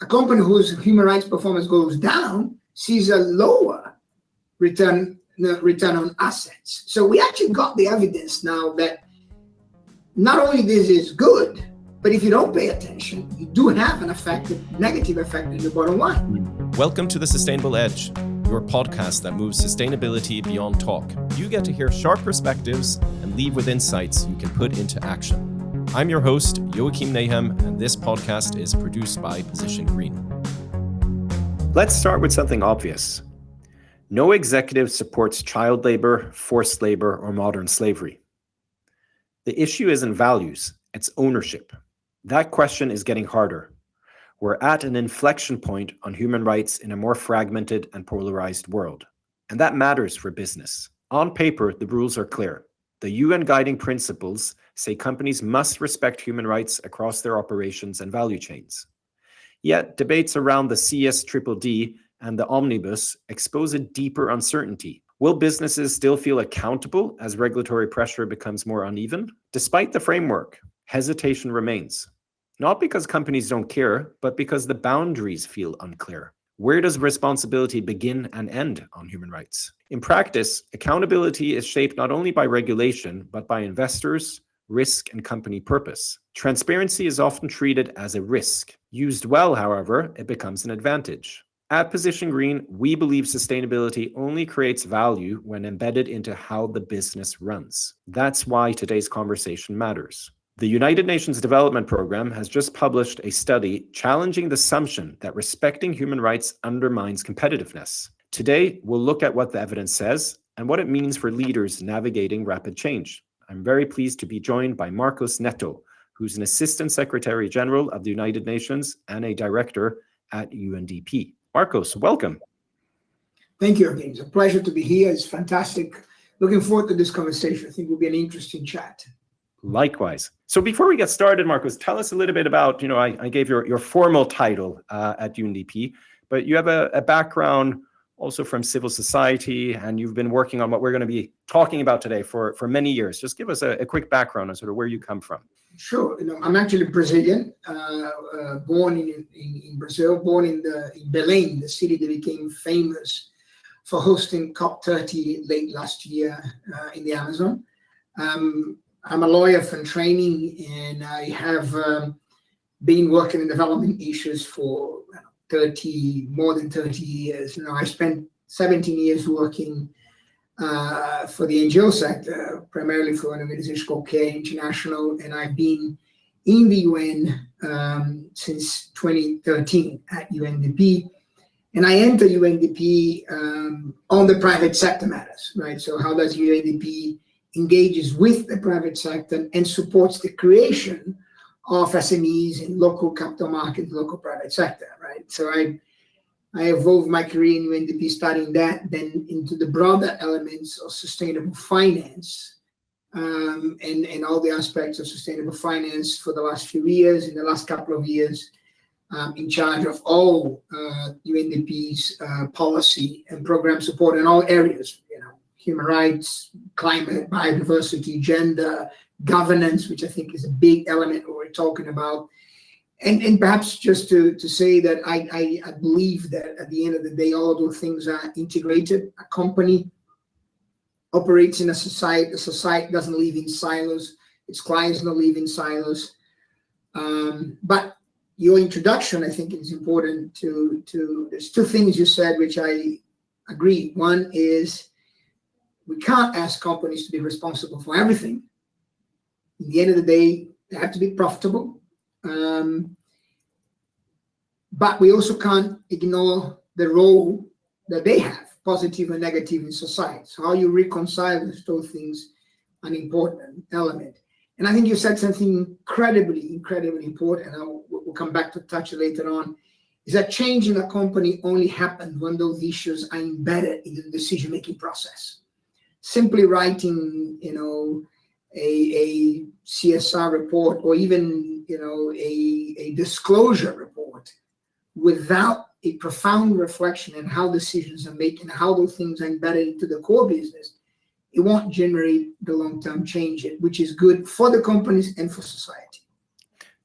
a company whose human rights performance goes down sees a lower return on assets. So we actually got the evidence now that not only this is good, but if you don't pay attention, you do have an negative effect on your bottom line. Welcome to The Sustainable Edge, your podcast that moves sustainability beyond talk. You get to hear sharp perspectives and leave with insights you can put into action. I'm your host, Joachim Nahem, and this podcast is produced by Position Green. Let's start with something obvious. No executive supports child labor, forced labor, or modern slavery. The issue isn't values, it's ownership. That question is getting harder. We're at an inflection point on human rights in a more fragmented and polarized world. And that matters for business. On paper, the rules are clear. The UN guiding principles say companies must respect human rights across their operations and value chains. Yet, debates around the CSDDD and the Omnibus expose a deeper uncertainty. Will businesses still feel accountable as regulatory pressure becomes more uneven? Despite the framework, hesitation remains. Not because companies don't care, but because the boundaries feel unclear. Where does responsibility begin and end on human rights? In practice, accountability is shaped not only by regulation, but by investors, risk, and company purpose. Transparency is often treated as a risk. Used well, however, it becomes an advantage. At Position Green, we believe sustainability only creates value when embedded into how the business runs. That's why today's conversation matters. The United Nations Development Programme has just published a study challenging the assumption that respecting human rights undermines competitiveness. Today, we'll look at what the evidence says and what it means for leaders navigating rapid change. I'm very pleased to be joined by Marcos Neto, who's an Assistant Secretary General of the United Nations and a Director at UNDP. Marcos, welcome. Thank you again. It's a pleasure to be here. It's fantastic. Looking forward to this conversation. I think it will be an interesting chat. Likewise. So before we get started, Marcos, tell us a little bit about, I gave your formal title at UNDP, but you have a background also from civil society, and you've been working on what we're going to be talking about today for many years. Just give us a quick background on sort of where you come from. Sure. I'm actually Brazilian, born in Brazil, born in Belém, the city that became famous for hosting COP30 late last year in the Amazon. I'm a lawyer from training, and I have been working in development issues for more than 30 years. I spent 17 years working for the NGO sector, primarily for an organization called Care International, and I've been in the UN since 2013 at UNDP. And I entered UNDP on the private sector matters, right? So how does UNDP engages with the private sector and supports the creation of SMEs in local capital markets, local private sector, right? So I evolved my career in UNDP studying that, then into the broader elements of sustainable finance and all the aspects of sustainable finance for the last few years. In the last couple of years, in charge of all UNDP's policy and program support in all areas, human rights, climate, biodiversity, gender, governance, which I think is a big element what we're talking about. And perhaps just to say that I believe that at the end of the day, all of those things are integrated. A company operates in a society. A society doesn't live in silos. Its clients don't live in silos. But your introduction, I think, is important there's two things you said, which I agree. One is, we can't ask companies to be responsible for everything. At the end of the day, they have to be profitable. But we also can't ignore the role that they have, positive and negative, in society. So how you reconcile those things, an important element. And I think you said something incredibly important, and we'll come back to touch it later on, is that change in a company only happens when those issues are embedded in the decision-making process. Simply writing, a CSR report or even, a disclosure report without a profound reflection on how decisions are made and how those things are embedded into the core business, it won't generate the long-term change, which is good for the companies and for society.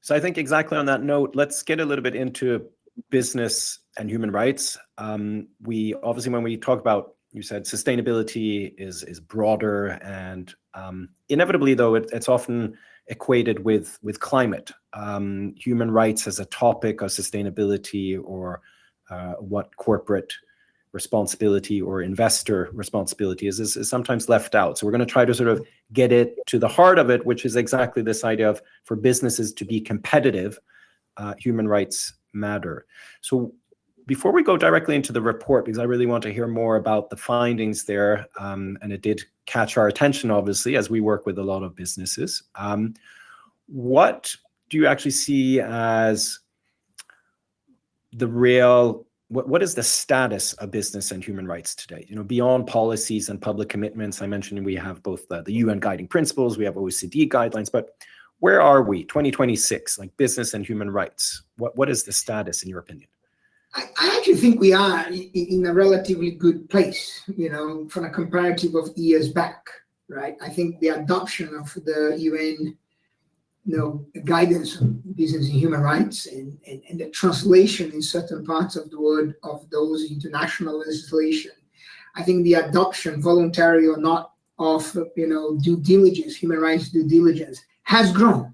So I think exactly on that note, let's get a little bit into business and human rights, we obviously, when we talk about, you said sustainability is broader, and inevitably, though, it's often equated with climate. Human rights as a topic of sustainability, or what corporate responsibility or investor responsibility is sometimes left out. So we're going to try to sort of get it to the heart of it, which is exactly this idea of, for businesses to be competitive, human rights matter. So before we go directly into the report, because I really want to hear more about the findings there, and it did catch our attention, obviously, as we work with a lot of businesses. What do you actually see as the real, what is the status of business and human rights today? You know, beyond policies and public commitments, I mentioned we have both the UN guiding principles, we have OECD guidelines, but where are we, 2026, like business and human rights? What is the status in your opinion? I actually think we are in a relatively good place, you know, from a comparative of years back, right? I think the adoption of the UN, you know, guidance on business and human rights, and the translation in certain parts of the world of those international legislation, I think the adoption, voluntary or not, of, you know, due diligence, human rights due diligence, has grown,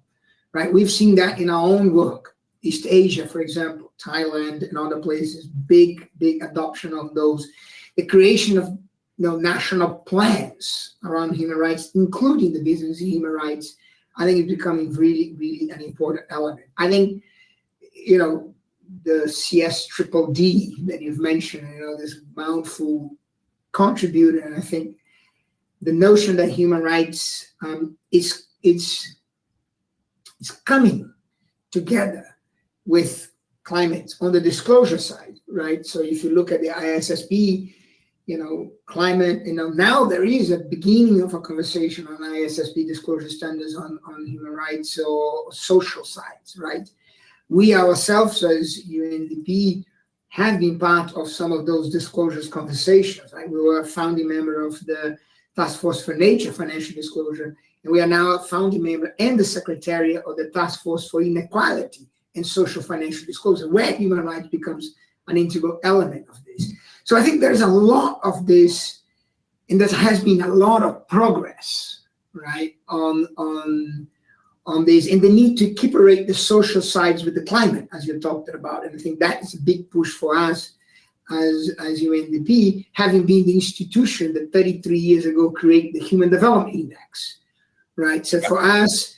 right? We've seen that in our own work. East Asia, for example, Thailand and other places, big adoption of those. The creation of, you know, national plans around human rights, including the business and human rights, I think it's becoming really an important element. I think, you know, the CSDDD that you've mentioned, you know, this mouthful contributed, and I think the notion that human rights it's coming together with climate on the disclosure side, right? So if you look at the ISSB, you know, climate, you know, now there is a beginning of a conversation on ISSB disclosure standards on human rights or social sides, right? We ourselves as UNDP have been part of some of those disclosures conversations, right? We were a founding member of the Task Force for Nature Financial Disclosure, and we are now a founding member and the secretary of the Task Force for Inequality and Social Financial Disclosure, where human rights becomes an integral element of this. So I think there's a lot of this, and there has been a lot of progress, right, on this, and the need to equiparate the social sides with the climate, as you talked about. And I think that is a big push for us as UNDP, having been the institution that 33 years ago created the Human Development Index, right? So for us,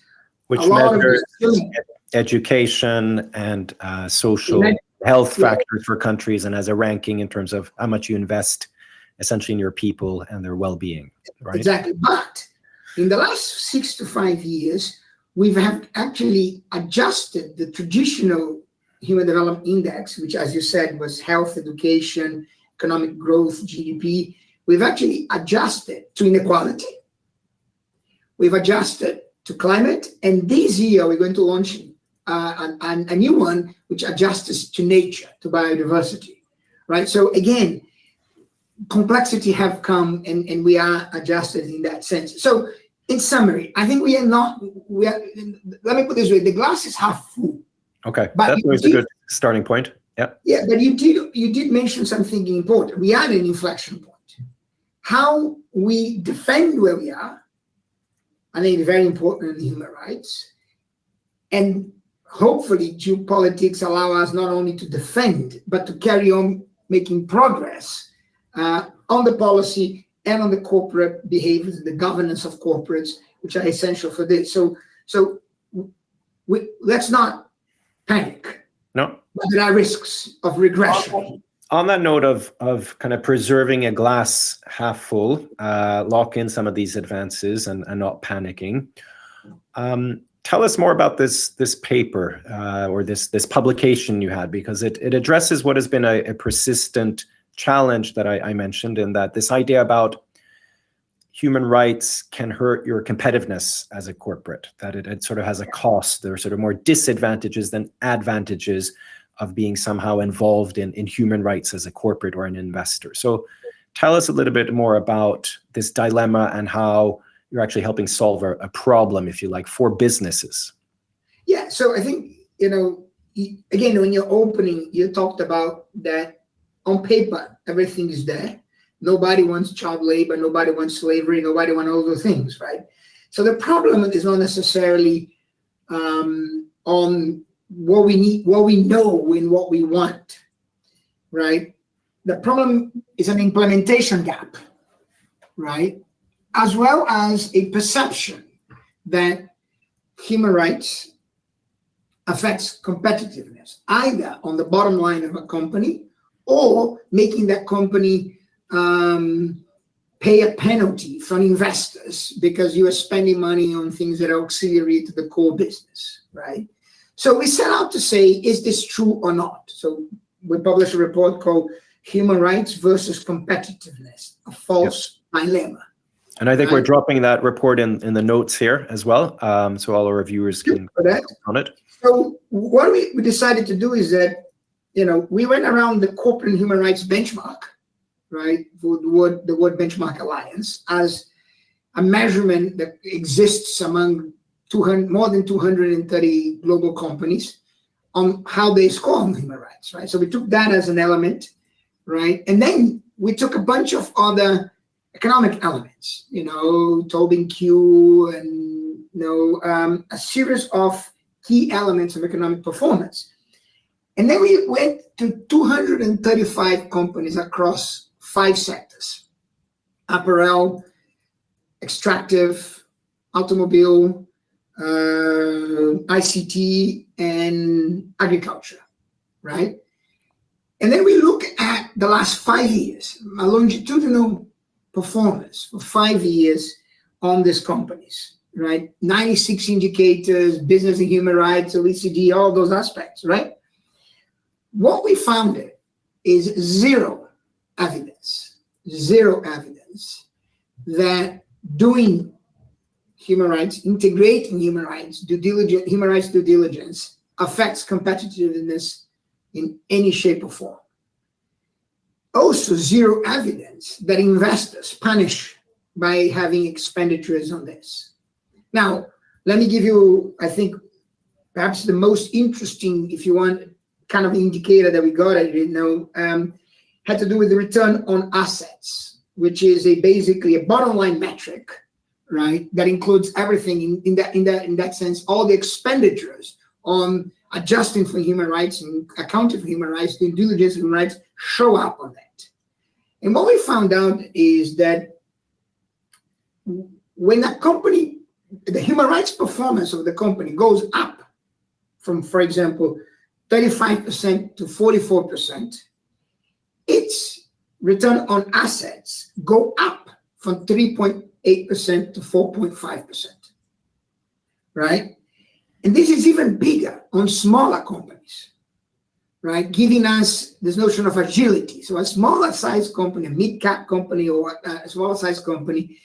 which measures education and social health factors for countries, and as a ranking in terms of how much you invest essentially in your people and their well-being, right? Exactly. But in the last 6 to 5 years, we've actually adjusted the traditional Human Development Index, which, as you said, was health, education, economic growth, GDP. We've actually adjusted to inequality. We've adjusted to climate. And this year, we're going to launch a new one, which adjusts to nature, to biodiversity, right? So again, complexity have come, and we are adjusted in that sense. So in summary, I think let me put it this way, the glass is half full. Okay, that's always a good starting point. Yeah. Yeah, but you did mention something important. We are at an inflection point. How we defend where we are, I think, is very important in human rights. And hopefully geopolitics allow us not only to defend, but to carry on making progress on the policy and on the corporate behaviors and the governance of corporates, which are essential for this. So let's not panic. No. But there are risks of regression. On that note of kind of preserving a glass half full, lock in some of these advances and not panicking. Tell us more about this paper or this publication you had, because it addresses what has been a persistent challenge that I mentioned, in that this idea about human rights can hurt your competitiveness as a corporate, that it sort of has a cost. There are sort of more disadvantages than advantages of being somehow involved in human rights as a corporate or an investor. So tell us a little bit more about this dilemma and how you're actually helping solve a problem, if you like, for businesses. Yeah, so I think, you know, again, when you're opening, you talked about that on paper, everything is there. Nobody wants child labor, nobody wants slavery, nobody wants all those things, right? So the problem is not necessarily on what we need, what we know and what we want, right? The problem is an implementation gap, right? As well as a perception that human rights affects competitiveness, either on the bottom line of a company or making that company pay a penalty from investors because you are spending money on things that are auxiliary to the core business, right? So we set out to say, is this true or not? So we published a report called Human Rights versus Competitiveness, a false dilemma. And I think we're dropping that report in the notes here as well, so all our viewers can comment on it. So what we decided to do is that, we went around the corporate human rights benchmark, right, for the World Benchmark Alliance as a measurement that exists among more than 230 global companies on how they score on human rights, right? So we took that as an element, right? And then we took a bunch of other economic elements, Tobin Q and, a series of key elements of economic performance. And then we went to 235 companies across 5 sectors: apparel, extractive, automobile, ICT, and agriculture, right? And then we look at the last 5 years, a longitudinal performance for 5 years on these companies, right? 96 indicators, business and human rights, OECD, all those aspects, right? What we found is zero evidence that doing human rights, integrating human rights due diligence affects competitiveness in any shape or form. Also, zero evidence that investors punish by having expenditures on this. Now, let me give you, I think, perhaps the most interesting, if you want, kind of indicator that we got, I didn't know, had to do with the return on assets, which is basically a bottom line metric, right? That includes everything in that sense, all the expenditures on adjusting for human rights and accounting for human rights, due diligence of human rights show up on that. And what we found out is that when a company, the human rights performance of the company goes up from, for example, 35% to 44%, its return on assets go up from 3.8% to 4.5%, right? And this is even bigger on smaller companies, right? Giving us this notion of agility. So a smaller size company, a mid-cap company or a smaller size company,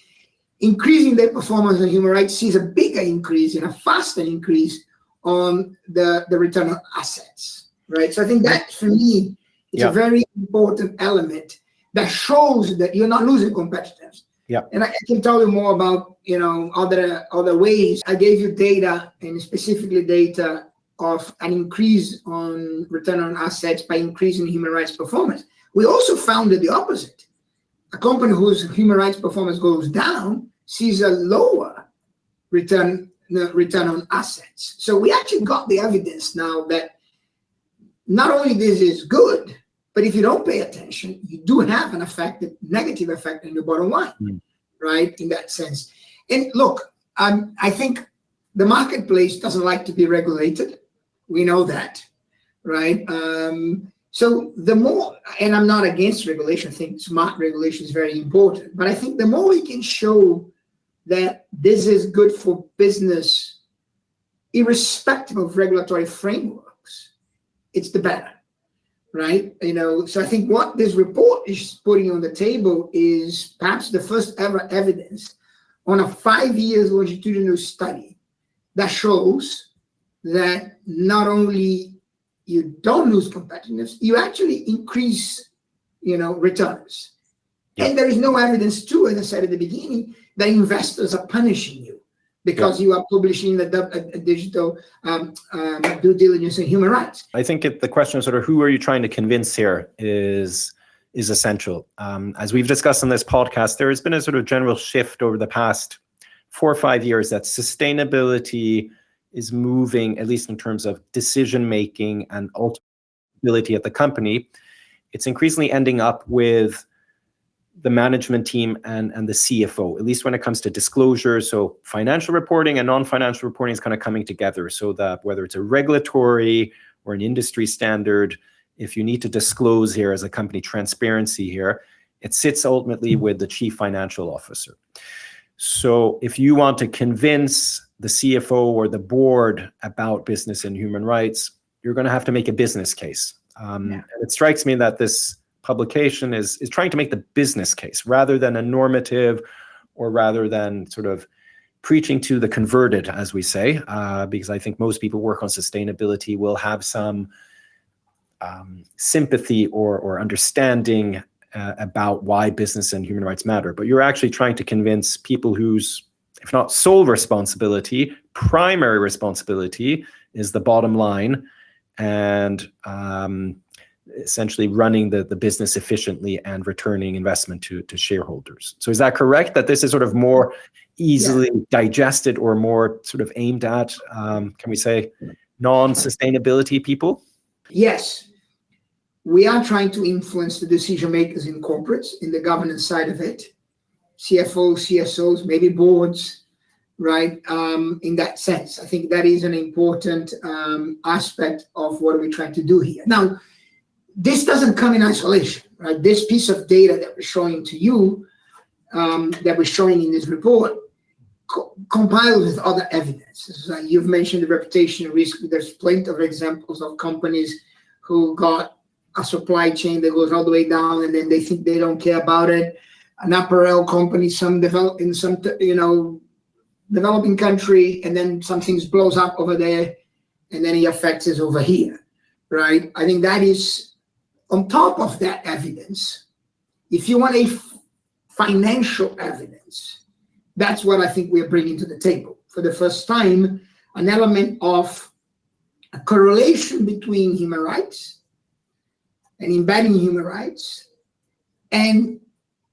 increasing their performance on human rights sees a bigger increase and a faster increase on the return on assets, right? So I think that, for me, is a very important element that shows that you're not losing competitiveness. Yeah. And I can tell you more about, other ways. I gave you data, and specifically data of an increase on return on assets by increasing human rights performance. We also found that the opposite. A company whose human rights performance goes down sees a lower return on assets. So we actually got the evidence now that not only this is good, but if you don't pay attention, you do have an negative effect on your bottom line, right? In that sense. And look, I think the marketplace doesn't like to be regulated. We know that, right? So the more, and I'm not against regulation, I think smart regulation is very important, but I think the more we can show that this is good for business, irrespective of regulatory frameworks, it's the better, right? So I think what this report is putting on the table is perhaps the first ever evidence on a 5 years longitudinal study that shows that not only you don't lose competitiveness, you actually increase, returns. Yeah. And there is no evidence too, as I said at the beginning, that investors are punishing you because you are publishing a digital due diligence in human rights. I think the question of sort of who are you trying to convince here is essential. As we've discussed on this podcast, there has been a sort of general shift over the past 4 or 5 years that sustainability is moving, at least in terms of decision making and ultimately at the company. It's increasingly ending up with the management team and the CFO, at least when it comes to disclosure. So financial reporting and non-financial reporting is kind of coming together, so that whether it's a regulatory or an industry standard, if you need to disclose here as a company, transparency here, it sits ultimately with the chief financial officer. So if you want to convince the CFO or the board about business and human rights, you're going to have to make a business case. And it strikes me that this publication is trying to make the business case rather than a normative, or rather than sort of preaching to the converted, as we say, because I think most people work on sustainability will have some sympathy or understanding about why business and human rights matter. But you're actually trying to convince people whose, if not sole responsibility, primary responsibility is the bottom line, and essentially running the business efficiently and returning investment to shareholders. So is that correct, that this is sort of more easily digested or more sort of aimed at, can we say, non-sustainability people? Yes. We are trying to influence the decision makers in corporates, in the governance side of it, CFOs, CSOs, maybe boards, right? In that sense, I think that is an important aspect of what we're trying to do here. Now, this doesn't come in isolation, right? This piece of data that we're showing to you, that we're showing in this report, compiled with other evidence. So you've mentioned the reputation risk. There's plenty of examples of companies who got a supply chain that goes all the way down, and then they think they don't care about it. An apparel company, developing country, and then some things blows up over there, and then it affects us over here, right? I think that is, on top of that evidence, if you want a financial evidence, that's what I think we're bringing to the table. For the first time, an element of a correlation between human rights and embedding human rights and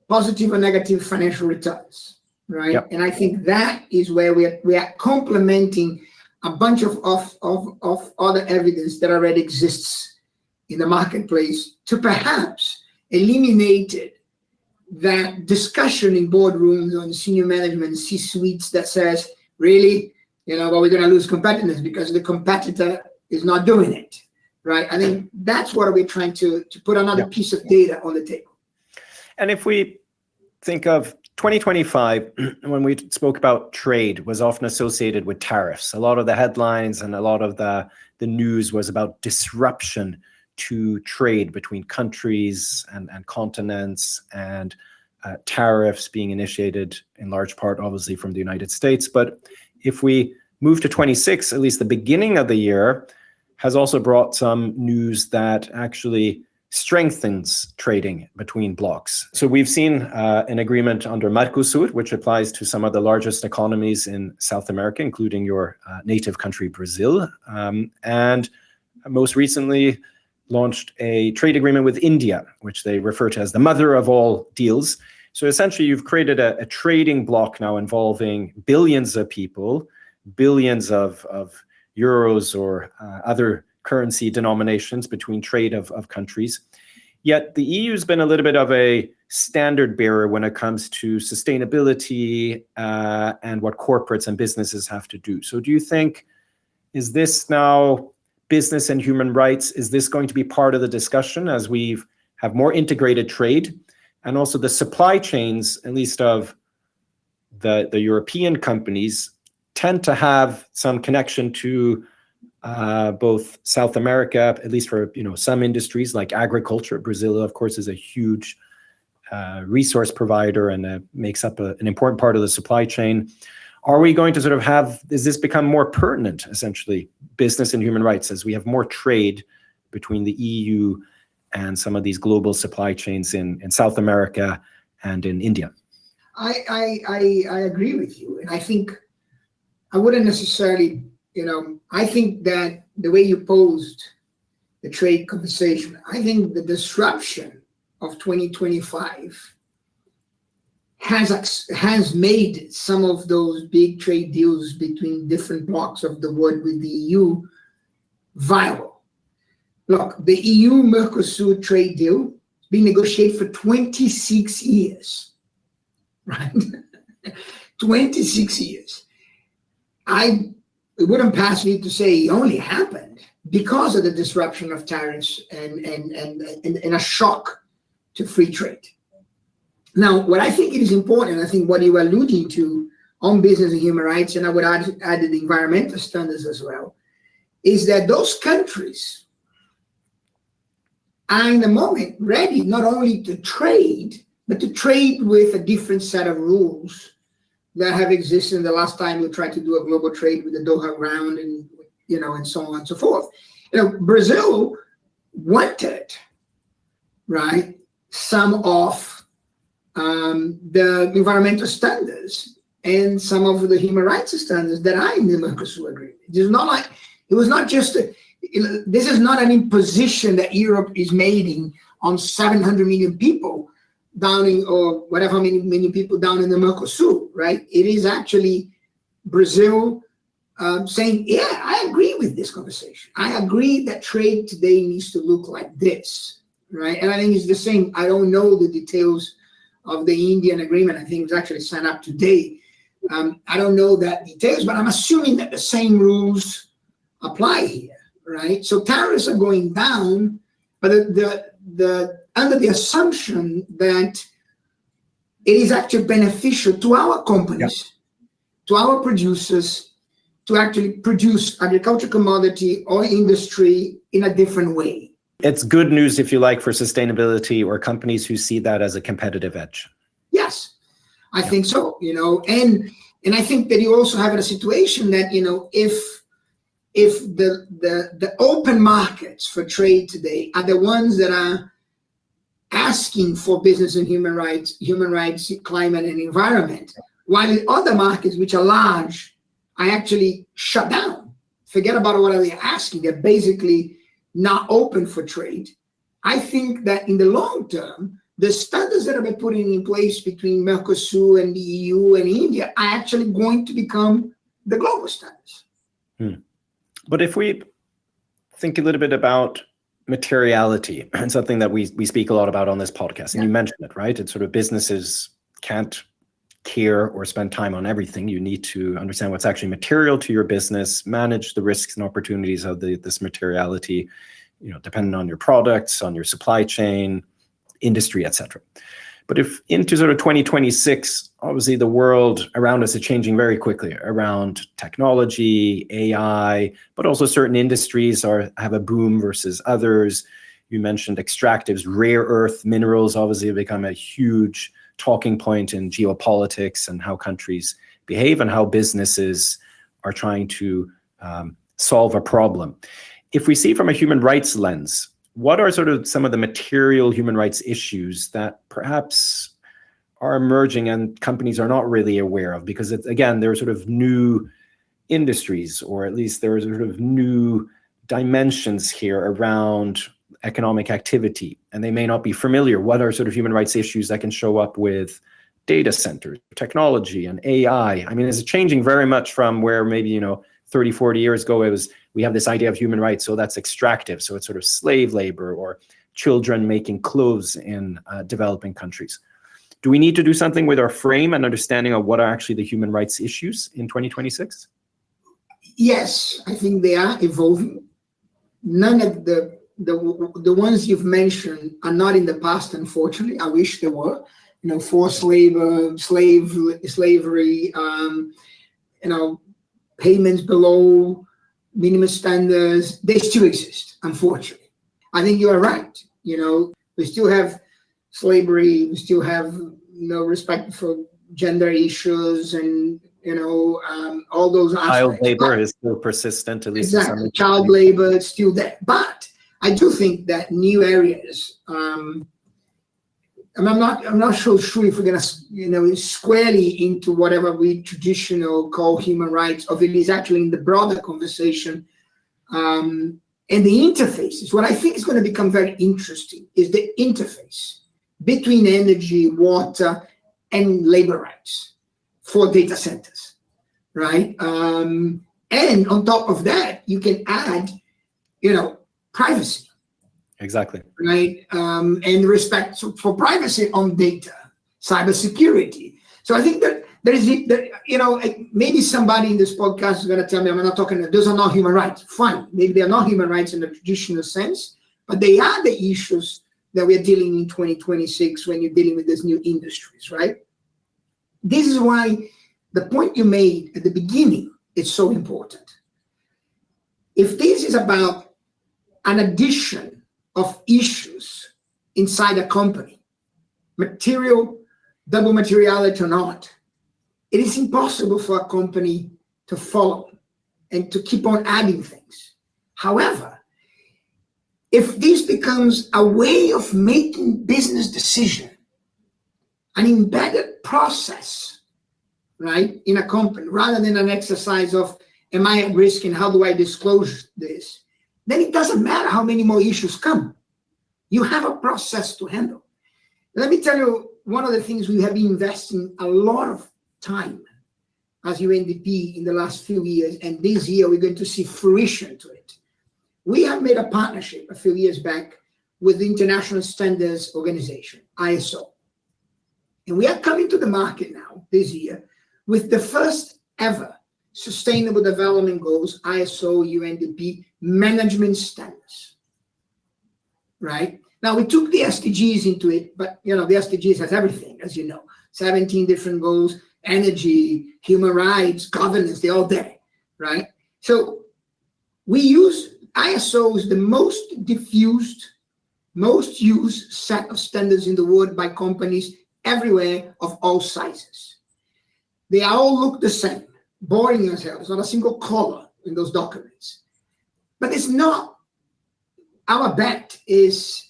positive or negative financial returns, right? Yep. And I think that is where we are complementing a bunch of other evidence that already exists in the marketplace to perhaps eliminate that discussion in boardrooms or in senior management C-suites that says, really, well, we're going to lose competitiveness because the competitor is not doing it, right? I think that's what we're trying to put another piece of data on the table. And if we think of 2025, when we spoke about trade, was often associated with tariffs. A lot of the headlines and a lot of the news was about disruption to trade between countries and continents, and tariffs being initiated in large part, obviously, from the United States. But if we move to 26, at least the beginning of the year has also brought some news that actually strengthens trading between blocs. So we've seen an agreement under Mercosur, which applies to some of the largest economies in South America, including your native country, Brazil. And most recently launched a trade agreement with India, which they refer to as the mother of all deals. So essentially, you've created a trading bloc now involving billions of people, billions of euros or other currency denominations between trade of countries. Yet the EU has been a little bit of a standard bearer when it comes to sustainability and what corporates and businesses have to do. So do you think, is this now business and human rights, is this going to be part of the discussion as we have more integrated trade? And also the supply chains, at least of the European companies, tend to have some connection to both South America, at least for some industries like agriculture. Brazil, of course, is a huge resource provider and makes up an important part of the supply chain. Are we going to sort of does this become more pertinent, essentially, business and human rights, as we have more trade between the EU and some of these global supply chains in South America and in India? I agree with you. And I think I wouldn't necessarily, I think that the way you posed the trade conversation, I think the disruption of 2025 has made some of those big trade deals between different blocks of the world with the EU viable. Look, the EU-Mercosur trade deal has been negotiated for 26 years, right? 26 years. It wouldn't pass me to say it only happened because of the disruption of tariffs and a shock to free trade. Now, what I think it is important, I think what you are alluding to on business and human rights, and I would add the environmental standards as well, is that those countries are in the moment ready not only to trade, but to trade with a different set of rules that have existed the last time we tried to do a global trade with the Doha round and so on and so forth. Brazil wanted, right, some of the environmental standards and some of the human rights standards that are in the Mercosur agreement. It's not like, it was not just, this is not an imposition that Europe is making on 700 million people down in, or whatever many people down in the Mercosur, right? It is actually Brazil saying, yeah, I agree with this conversation. I agree that trade today needs to look like this, right? And I think it's the same. I don't know the details of the Indian agreement. I think it's actually signed up today. I don't know that details, but I'm assuming that the same rules apply here, right? So tariffs are going down, but under the assumption that it is actually beneficial to our companies, to our producers, to actually produce agricultural commodity or industry in a different way. It's good news, if you like, for sustainability or companies who see that as a competitive edge. Yes, I think so, and I think that you also have a situation that, if the open markets for trade today are the ones that are asking for business and human rights, climate and environment, while the other markets, which are large, are actually shut down. Forget about what they're asking. They're basically not open for trade. I think that in the long term, the standards that have been put in place between Mercosur and the EU and India are actually going to become the global standards. But if we think a little bit about materiality, and something that we speak a lot about on this podcast, and you mentioned it, right? It's sort of businesses can't care or spend time on everything. You need to understand what's actually material to your business, manage the risks and opportunities of this materiality, depending on your products, on your supply chain, industry, etc. But if into sort of 2026, obviously the world around us is changing very quickly around technology, AI, but also certain industries have a boom versus others. You mentioned extractives, rare earth minerals obviously have become a huge talking point in geopolitics and how countries behave and how businesses are trying to solve a problem. If we see from a human rights lens, what are sort of some of the material human rights issues that perhaps are emerging and companies are not really aware of? Because again, there are sort of new industries, or at least there are sort of new dimensions here around economic activity, and they may not be familiar. What are sort of human rights issues that can show up with data centers, technology, and AI? I mean, is it changing very much from where maybe, 30, 40 years ago, we have this idea of human rights, so that's extractive. So it's sort of slave labor or children making clothes in developing countries. Do we need to do something with our frame and understanding of what are actually the human rights issues in 2026? Yes, I think they are evolving. None of the ones you've mentioned are not in the past, unfortunately. I wish they were. Forced labor, slavery, payments below minimum standards, they still exist, unfortunately. I think you are right. We still have slavery, we still have respect for gender issues and all those aspects. Child labor is still persistent, at least. Exactly, child labor is still there. But I do think that new areas I'm not so sure if we're going to, squarely into whatever we traditional call human rights, or if it is actually in the broader conversation. And the interfaces, what I think is going to become very interesting is the interface between energy, water, and labor rights for data centers, right? And on top of that, you can add, privacy. Exactly. Right, and respect for privacy on data, cybersecurity. So I think that there is, maybe somebody in this podcast is going to tell me I'm not talking. Those are not human rights. Fine, maybe they are not human rights in the traditional sense, but they are the issues that we're dealing in 2026 when you're dealing with these new industries, right? This is why the point you made at the beginning is so important. If this is about an addition of issues inside a company, material, double materiality or not, it is impossible for a company to follow and to keep on adding things. However, if this becomes a way of making business decision, an embedded process, right, in a company, rather than an exercise of, am I at risk and how do I disclose this? Then it doesn't matter how many more issues come. You have a process to handle. Let me tell you, one of the things we have been investing a lot of time as UNDP in the last few years, and this year we're going to see fruition to it. We have made a partnership a few years back with the International Standards Organization, ISO. And we are coming to the market now this year with the first ever Sustainable Development Goals, ISO, UNDP, management standards, right? Now, we took the SDGs into it, but, the SDGs has everything, as you know, 17 different goals, energy, human rights, governance, they're all there, right? So we use ISO is the most diffused, most used set of standards in the world by companies everywhere of all sizes. They all look the same. Boring as hell. There's not a single color in those documents. But it's not. Our bet is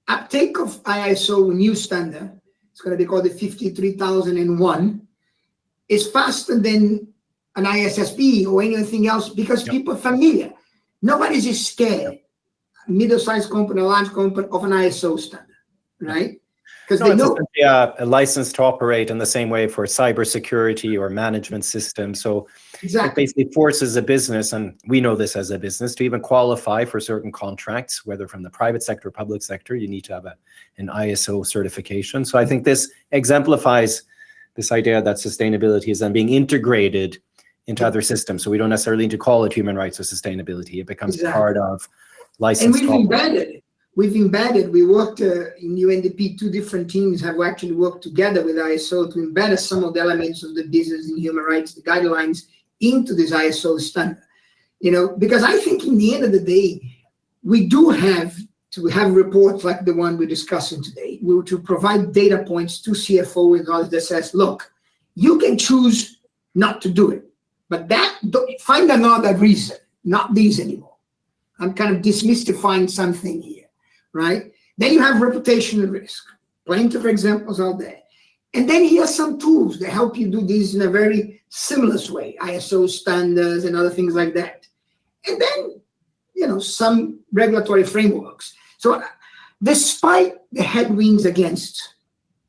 uptake of ISO new standard. It's going to be called the 53001. Is faster than an ISSB or anything else because people are familiar. Nobody's scared. Middle-sized company, a large company of an ISO standard, right? Because they know a license to operate in the same way for cybersecurity or management systems. So It basically forces a business, and we know this as a business, to even qualify for certain contracts, whether from the private sector or public sector, you need to have an ISO certification. So I think this exemplifies this idea that sustainability is then being integrated into other systems. So we don't necessarily need to call it human rights or sustainability. It becomes part of license. And we've embedded, we worked in UNDP, 2 different teams have actually worked together with ISO to embed some of the elements of the business in human rights, the guidelines into this ISO standard. Because I think in the end of the day, we do have to have reports like the one we're discussing today, to provide data points to CFO and others that says, look, you can choose not to do it, but find another reason, not these anymore. I'm kind of demystifying something here. Right? Then you have reputational risk. Plenty of examples out there. And then here are some tools that help you do this in a very seamless way, ISO standards and other things like that. And then, some regulatory frameworks. So despite the headwinds against,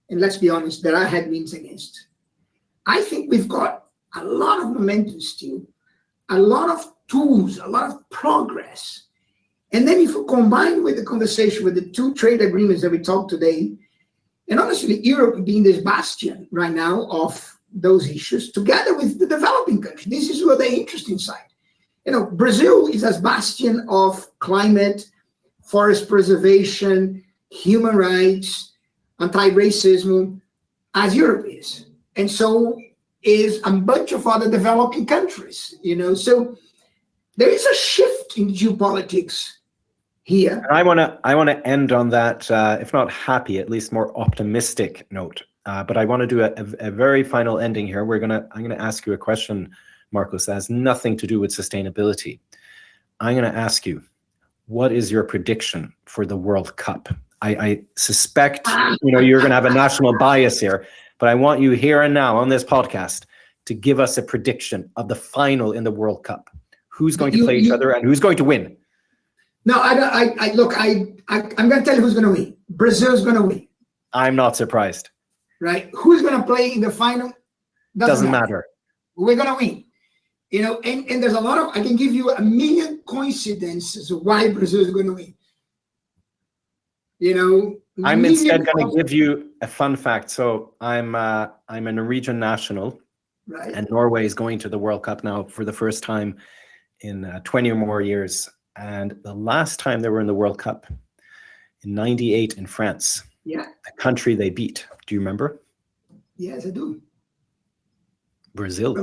and let's be honest, there are headwinds against, I think we've got a lot of momentum still, a lot of tools, a lot of progress. And then if you combine with the conversation with the 2 trade agreements that we talked today, and honestly, Europe being this bastion right now of those issues, together with the developing countries, this is where the interesting side. Brazil is a bastion of climate, forest preservation, human rights, anti-racism, as Europe is. And so is a bunch of other developing countries, So there is a shift in geopolitics here. And I want to end on that, if not happy, at least more optimistic note. But I want to do a very final ending here. I'm gonna ask you a question, Marcos, that has nothing to do with sustainability. I'm going to ask you, what is your prediction for the World Cup? I suspect, you're going to have a national bias here, but I want you here and now on this podcast to give us a prediction of the final in the World Cup. Who's going to play each other and who's going to win? No, I'm going to tell you who's going to win. Brazil's going to win. I'm not surprised. Right? Who's going to play in the final? Doesn't matter. We're going to win. And there's I can give you a million coincidences of why Brazil is going to win. I'm instead going to give you a fun fact. So I'm a Norwegian national, right? And Norway is going to the World Cup now for the first time in 20 or more years. And the last time they were in the World Cup in '98 in France, the country they beat. Do you remember? Yes, I do. Brazil.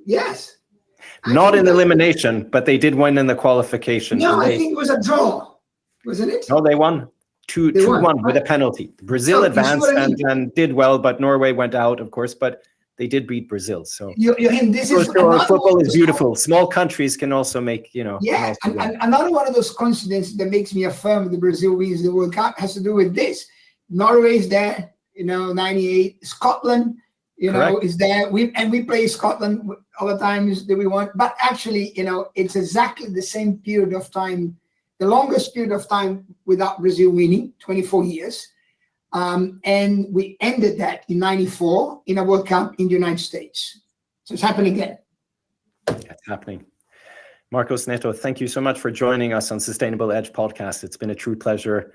Yes. Not in elimination, but they did win in the qualification. No, I think it was a draw, wasn't it? No, they won. 2-1 with a penalty. Brazil advanced and did well, but Norway went out, of course, but they did beat Brazil. So football is beautiful. Small countries can also make, Yeah, and another one of those coincidences that makes me affirm that Brazil wins the World Cup has to do with this. Norway's there, 98. Scotland, Correct. Is there. We play Scotland all the times that we want. But actually, it's exactly the same period of time, the longest period of time without Brazil winning, 24 years. And we ended that in 94 in a World Cup in the United States. So it's happening again. It's happening. Marcos Neto, thank you so much for joining us on Sustainable Edge podcast. It's been a true pleasure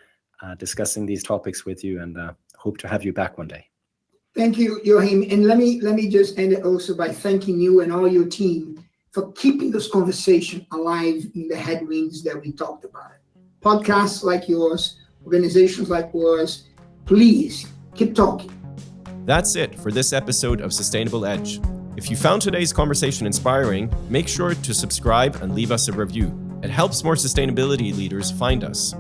discussing these topics with you, and hope to have you back one day. Thank you, Joachim. And let me just end it also by thanking you and all your team for keeping this conversation alive in the headwinds that we talked about. Podcasts like yours, organizations like yours, please keep talking. That's it for this episode of Sustainable Edge. If you found today's conversation inspiring, make sure to subscribe and leave us a review. It helps more sustainability leaders find us.